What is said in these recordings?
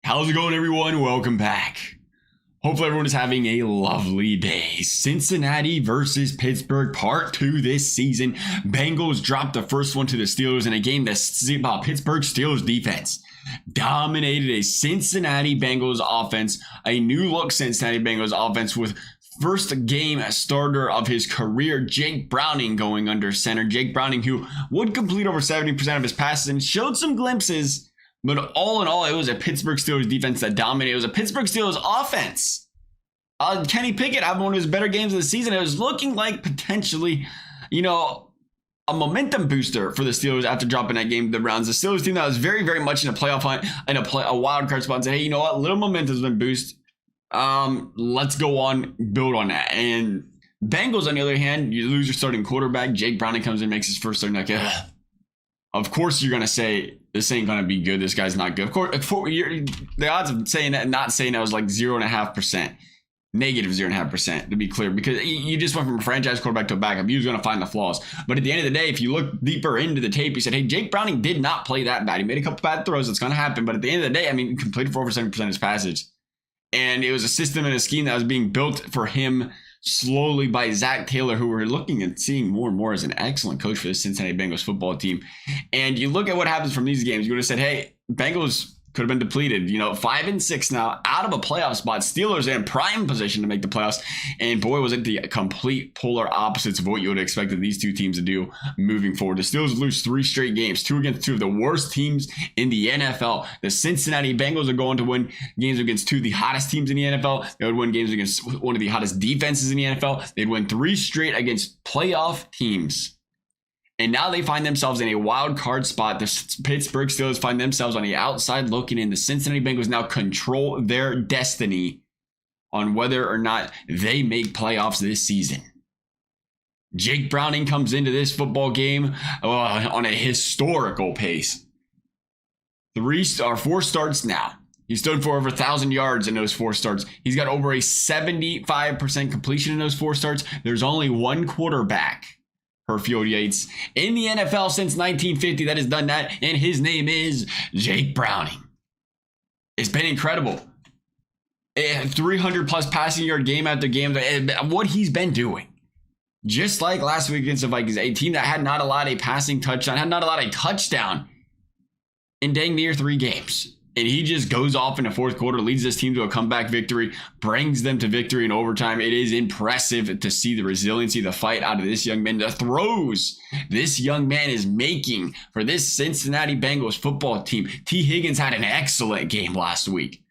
How's it going, everyone? Welcome back. Hopefully everyone is having a lovely day. Cincinnati versus Pittsburgh, part 2 this season. Bengals dropped the first one to the Steelers in a game that Pittsburgh Steelers defense dominated a Cincinnati Bengals offense, a new look Cincinnati Bengals offense with first game starter of his career, Jake Browning, going under center. Jake Browning, who would complete over 70% of his passes and showed some glimpses. But all in all, it was a Pittsburgh Steelers defense that dominated. It was a Pittsburgh Steelers offense. Kenny Pickett having one of his better games of the season. It was looking like potentially, a momentum booster for the Steelers after dropping that game to the Browns. The Steelers team that was very, very much in a playoff hunt, in a wild card spot, and said, hey, you know what? Little momentum's been boosted. Let's go on, build on that. And Bengals, on the other hand, you lose your starting quarterback. Jake Browning comes in, makes his first start. Like, of course, you're going to say, this ain't going to be good. This guy's not good. Of course, the odds of saying that and not saying that was like 0.5%. Negative 0.5%, to be clear, because you just went from a franchise quarterback to a backup. He was going to find the flaws. But at the end of the day, if you look deeper into the tape, you said, hey, Jake Browning did not play that bad. He made a couple bad throws. It's going to happen. But at the end of the day, he completed for over 70% of his passes. And it was a system and a scheme that was being built for him slowly by Zach Taylor, who we're looking and seeing more and more as an excellent coach for the Cincinnati Bengals football team. And you look at what happens from these games, you would have said, hey, Bengals could have been depleted, 5-6 now, out of a playoff spot. Steelers in prime position to make the playoffs. And boy, was it the complete polar opposites of what you would have expected these two teams to do moving forward. The Steelers lose 3 straight games, 2 against 2 of the worst teams in the NFL. The Cincinnati Bengals are going to win games against 2 of the hottest teams in the NFL. They would win games against one of the hottest defenses in the NFL. They'd win 3 straight against playoff teams. And now they find themselves in a wild card spot. The Pittsburgh Steelers find themselves on the outside looking in. The Cincinnati Bengals now control their destiny on whether or not they make playoffs this season. Jake Browning comes into this football game on a historical pace. 4 starts now. He stood for over 1,000 yards in those 4 starts. He's got over a 75% completion in those 4 starts. There's only one quarterback per Field Yates in the NFL since 1950 that has done that, and his name is Jake Browning. It's been incredible. 300 plus passing yard game after game. What he's been doing. Just like last week against the Vikings, a team that had not allowed a passing touchdown, had not allowed a touchdown in dang near 3 games. And he just goes off in the 4th quarter, leads this team to a comeback victory, brings them to victory in overtime. It is impressive to see the resiliency, the fight out of this young man, the throws this young man is making for this Cincinnati Bengals football team. T. Higgins had an excellent game last week.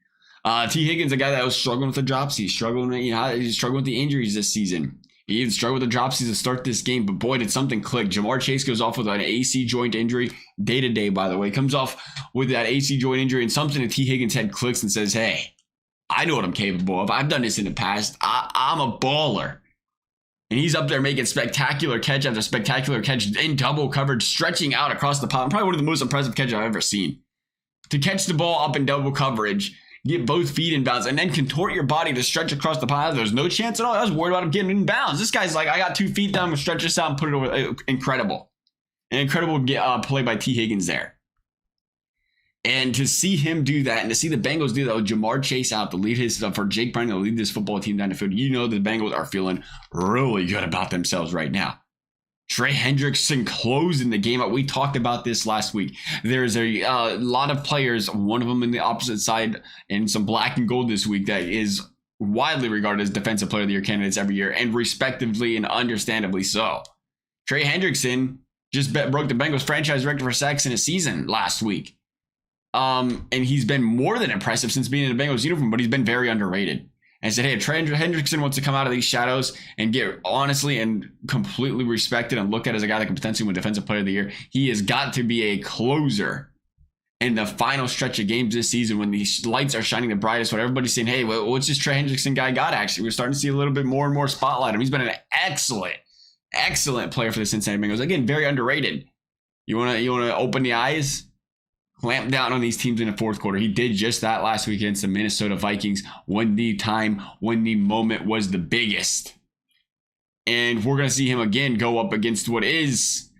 T. Higgins, a guy that was struggling with the dropsies, he's struggling with the injuries this season. He even struggled with the dropsies to start this game, but boy, did something click. Jamar Chase goes off with an AC joint injury, day-to-day, by the way. Comes off with that AC joint injury, and something in T. Higgins' head clicks and says, hey, I know what I'm capable of. I've done this in the past. I'm a baller. And he's up there making spectacular catch after spectacular catch in double coverage, stretching out across the pile. Probably one of the most impressive catches I've ever seen. To catch the ball up in double coverage, get both feet in bounds, and then contort your body to stretch across the pile. There's no chance at all. I was worried about him getting in bounds. This guy's like, I got 2 feet down, I'm going to stretch this out and put it over. Incredible. An incredible play by T. Higgins there. And to see him do that, and to see the Bengals do that with Jamar Chase out to lead for Jake Browning to lead this football team down the field, the Bengals are feeling really good about themselves right now. Trey Hendrickson closing the game out. We talked about this last week. There's a lot of players, one of them in the opposite side, and some black and gold this week that is widely regarded as Defensive Player of the Year candidates every year, and respectively and understandably so. Trey Hendrickson just broke the Bengals franchise record for sacks in a season last week. And he's been more than impressive since being in the Bengals uniform, but he's been very underrated. And said, hey, if Trey Hendrickson wants to come out of these shadows and get honestly and completely respected and looked at as a guy that can potentially win Defensive Player of the Year, he has got to be a closer in the final stretch of games this season when these lights are shining the brightest. When everybody's saying, hey, what's this Trey Hendrickson guy got actually? We're starting to see a little bit more and more spotlight him. He's been an excellent player for the Cincinnati Bengals. Again, very underrated. You want to open the eyes? Clamp down on these teams in the 4th quarter. He did just that last week against the Minnesota Vikings when the moment was the biggest. And we're going to see him again go up against what is,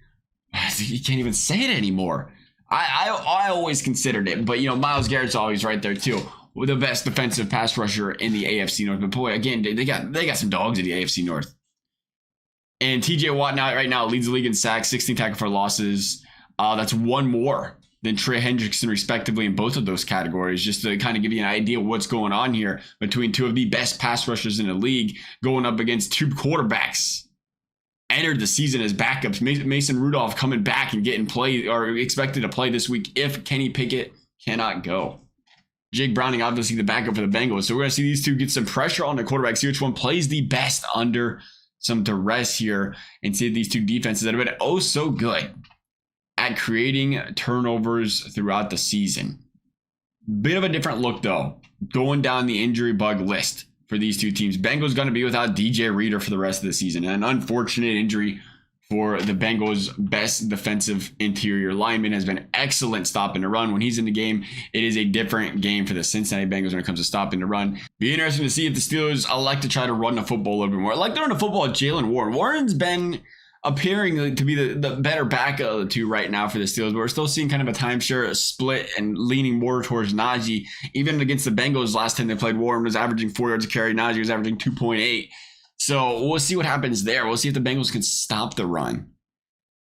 you can't even say it anymore, I always considered it, but Myles Garrett's always right there too. The best defensive pass rusher in the AFC North. But boy, again, they got some dogs in the AFC North. And TJ Watt right now leads the league in sacks, 16 tackle for losses. That's one more than Trey Hendrickson, respectively, in both of those categories, just to kind of give you an idea of what's going on here between two of the best pass rushers in the league going up against two quarterbacks. Entered the season as backups. Mason Rudolph coming back and getting played or expected to play this week if Kenny Pickett cannot go. Jake Browning, obviously the backup for the Bengals. So we're going to see these two get some pressure on the quarterback, see which one plays the best under some duress here, and see these two defenses that have been oh so good at creating turnovers throughout the season. Bit of a different look, though, going down the injury bug list for these two teams. Bengals going to be without DJ Reader for the rest of the season. An unfortunate injury for the Bengals' best defensive interior lineman. Has been excellent stopping the run. When he's in the game, it is a different game for the Cincinnati Bengals when it comes to stopping the run. Be interesting to see if the Steelers elect to try to run the football a little bit more. I like to run the football with Jalen Warren. Warren's been appearing to be the better back of the two right now for the Steelers, but we're still seeing kind of a timeshare split and leaning more towards Najee. Even against the Bengals last time they played, Warren was averaging 4 yards a carry. Najee was averaging 2.8. So we'll see what happens there. We'll see if the Bengals can stop the run.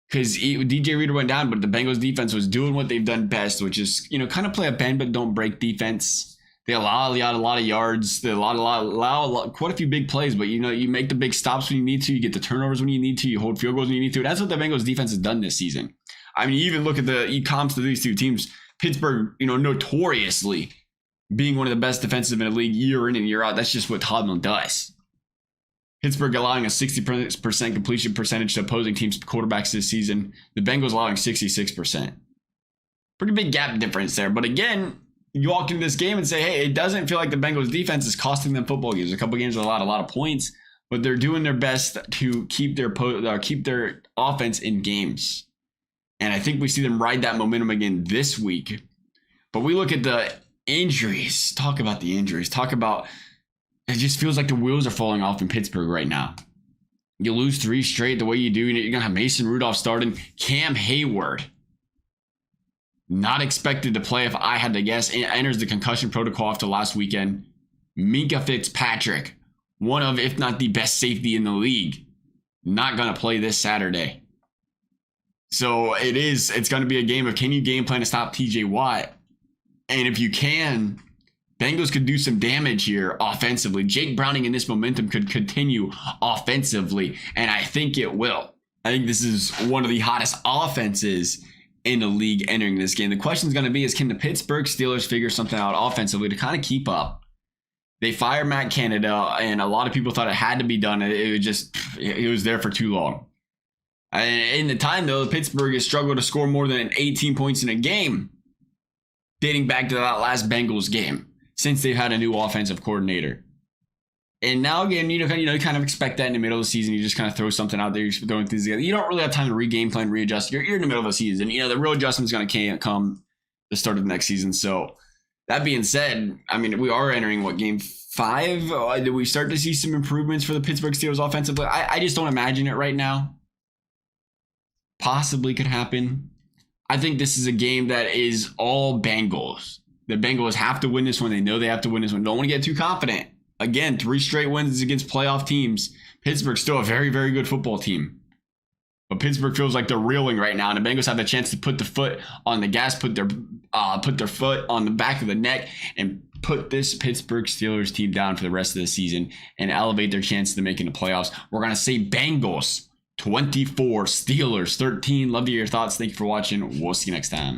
Because DJ Reader went down, but the Bengals defense was doing what they've done best, which is, kind of play a bend but don't break defense. They allow a lot of yards. They allow quite a few big plays, but you make the big stops when you need to. You get the turnovers when you need to. You hold field goals when you need to. And that's what the Bengals defense has done this season. I mean, you even look at the comps to these two teams. Pittsburgh, notoriously being one of the best defensive in the league year in and year out. That's just what Tomlin does. Pittsburgh allowing a 60% completion percentage to opposing teams' quarterbacks this season. The Bengals allowing 66%. Pretty big gap difference there. But again, you walk into this game and say, hey, it doesn't feel like the Bengals defense is costing them football games. A couple games with a lot of points, but they're doing their best to keep their offense in games. And I think we see them ride that momentum again this week. But we look at the injuries. Talk about the injuries. Talk about it just feels like the wheels are falling off in Pittsburgh right now. You lose 3 straight the way you do. You're going to have Mason Rudolph starting. Cam Hayward, not expected to play if I had to guess, enters the concussion protocol after last weekend. Minkah Fitzpatrick, one of, if not the best safety in the league, not going to play this Saturday. So it's going to be a game of, can you game plan to stop TJ Watt? And if you can, Bengals could do some damage here offensively. Jake Browning in this momentum could continue offensively, and I think it will. I think this is one of the hottest offenses in the league entering this game. The question is going to be can the Pittsburgh Steelers figure something out offensively to kind of keep up? They fired Matt Canada, and a lot of people thought it had to be done. It was there for too long. And in the time, though, Pittsburgh has struggled to score more than 18 points in a game dating back to that last Bengals game since they've had a new offensive coordinator. And now, again, you kind of expect that in the middle of the season. You just kind of throw something out there. You're throwing things together. You don't really have time to re-game plan, readjust. You're in the middle of the season. The real adjustment is going to come the start of the next season. So that being said, I mean, we are entering, game 5? Do we start to see some improvements for the Pittsburgh Steelers offensively? I just don't imagine it right now. Possibly could happen. I think this is a game that is all Bengals. The Bengals have to win this one. They know they have to win this one. Don't want to get too confident. Again, 3 straight wins against playoff teams. Pittsburgh's still a very, very good football team. But Pittsburgh feels like they're reeling right now, and the Bengals have a chance to put the foot on the gas, put their foot on the back of the neck, and put this Pittsburgh Steelers team down for the rest of the season and elevate their chances to making the playoffs. We're going to say Bengals 24, Steelers 13. Love to hear your thoughts. Thank you for watching. We'll see you next time.